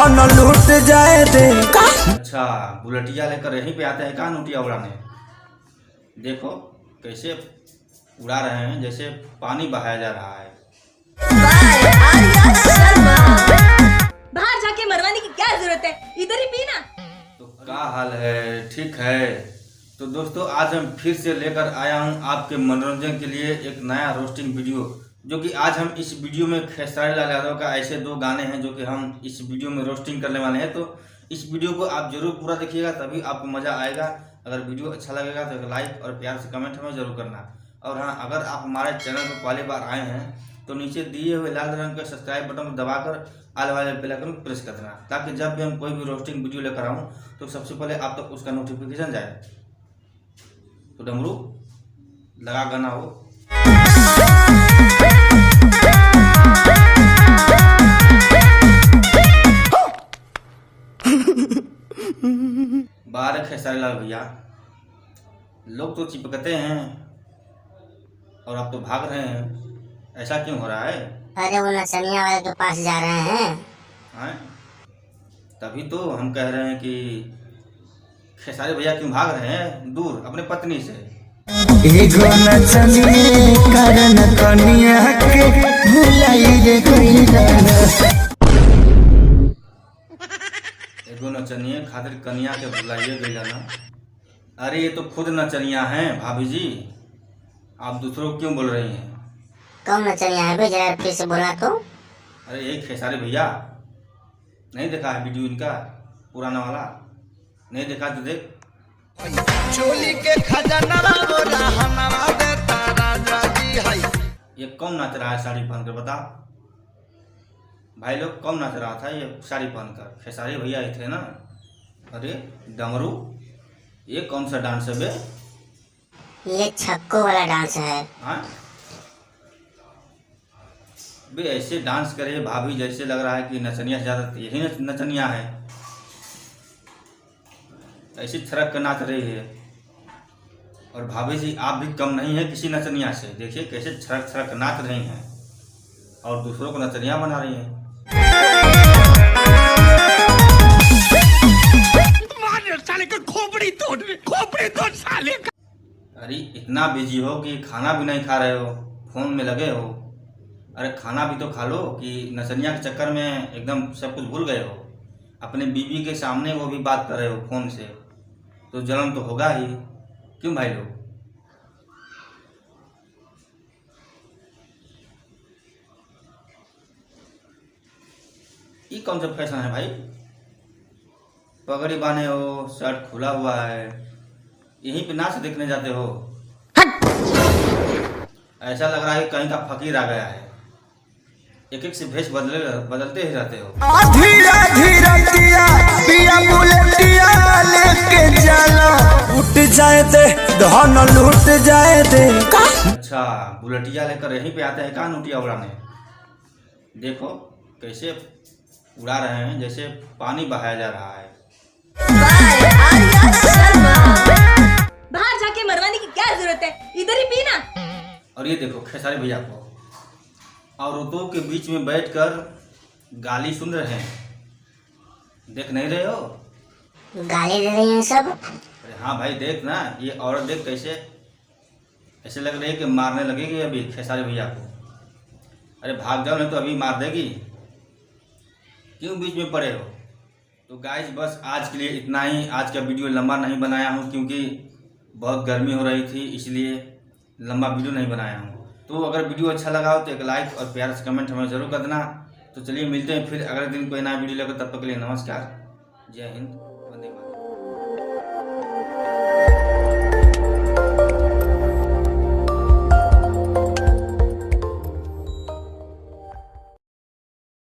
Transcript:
धन लूट जाए दे। अच्छा, बुलेटिया लेकर यहीं पे आते हैं का नोटिया उड़ाने। देखो कैसे उड़ा रहे हैं जैसे पानी बहाया जा रहा है। बाहर जाके मरवाने की क्या जरूरत है, इधर ही पीना। तो क्या हाल है, ठीक है। तो दोस्तों आज हम फिर से लेकर आया हूं आपके मनोरंजन के लिए एक नया रोस्टिंग वीडियो, जो कि आज हम इस वीडियो में खेसारी लाल यादव का ऐसे 2 गाने हैं जो कि हम इस वीडियो में रोस्टिंग करने वाले हैं। तो इस वीडियो को आप जरूर पूरा देखिएगा, तभी आपको मजा आएगा। अगर वीडियो अच्छा लगेगा तो लाइक और प्यार से कमेंट हमें जरूर करना। और हाँ, अगर आप हमारे चैनल पर पहली बार आए हैं तो नीचे दिए हुए लाल रंग के सब्सक्राइब बटन को दबाकर आल वाले बेल आइकन को प्रेस कर देना, ताकि जब भी हम कोई भी रोस्टिंग वीडियो लेकर आऊँ तो सबसे पहले आप तक उसका नोटिफिकेशन जाए। तो डमरू लगा गाना हो। बाहर खेसारी लाल भैया, लोग तो चिपकते हैं और आप तो भाग रहे हैं, ऐसा क्यों हो रहा है? अरे वो नचनिया वाले के पास जा रहे हैं। तभी तो हम कह रहे हैं कि खेसारी भैया क्यों भाग रहे हैं दूर अपने पत्नी से। एगो नचनिए कारण कनिया के भुलाई रे कइला। एगो नचनिए खातिर कनिया के भुलाइए गइला ना। अरे ये तो खुद नचनिया हैं भाभी जी, आप दूसरों को क्यों बोल रही हैं? कौन नचनिया है बे, जरा फिर से बोला तो। अरे ये खेसारी भैया, नहीं देखा है वीडियो इनका पुराना वाला? नहीं देखा तो देख। चोली के खजाना रहना देता राजा जी है। ये कौन नाच रहा है साड़ी पहनकर, बता भाई लोग, कौन नाच रहा था ये साड़ी पहनकर? खेसारी भैया ही थे ना। अरे डमरू, ये कौन सा डांस है बे? ये छक्को वाला डांस है। हाँ बे, ऐसे डांस करे भाभी जैसे लग रहा है कि नचनिया से ज्यादा यही नचनिया है। ऐसी थरक कर नाच रही है। और भाभी जी आप भी कम नहीं है किसी नचनिया से, देखिए कैसे थरक थरक नाच रही हैं और दूसरों को नचनिया बना रही हैं। साले का खोपड़ी तोड़ साले का। अरे इतना बिजी हो कि खाना भी नहीं खा रहे हो, फोन में लगे हो। अरे खाना भी तो खा लो, कि नचनिया के चक्कर में एकदम सब कुछ भूल गए हो। अपने बीवी के सामने वो भी बात कर रहे हो फोन से, तो जलन तो होगा ही। क्यों भाई लोग? ये कौन सा फैशन है भाई? पगड़ी बांधे हो, शर्ट खुला हुआ है, यहीं पे नाच देखने जाते हो। ऐसा लग रहा है कहीं का फकीर आ गया है, एक एक से भेष बदलते ही रहते हो। धीरा धीरा पिया बुलेटिया लेके जाला, उठ जाए दे धन लूट जाए दे। अच्छा, बुलेटिया लेकर यहीं पे आते हैं का नोटिया उड़ाने। देखो कैसे उड़ा रहे हैं जैसे पानी बहाया जा रहा है। बाहर जाके मरवाने की क्या जरूरत है, इधर ही पीना। और ये देखो खेसारी भैया को औरतों के बीच में बैठकर गाली सुन रहे हैं, देख नहीं रहे हो? गाली दे रही हैं सब। अरे हाँ भाई देख ना, ये औरत देख कैसे, ऐसे लग रही है कि मारने लगेगी अभी खेसारी भैया को। अरे भाग जाओ नहीं तो अभी मार देगी, क्यों बीच में पड़े हो? तो गाइस बस आज के लिए इतना ही। आज का वीडियो लंबा नहीं बनाया हूँ क्योंकि बहुत गर्मी हो रही थी, इसलिए लंबा वीडियो नहीं बनाया हूँ। तो अगर वीडियो अच्छा लगा हो तो एक लाइक और प्यार से कमेंट हमें जरूर कर देना। तो चलिए मिलते हैं फिर अगले दिन कोई नया वीडियो लेकर, तब तक के लिए नमस्कार, जय हिंद।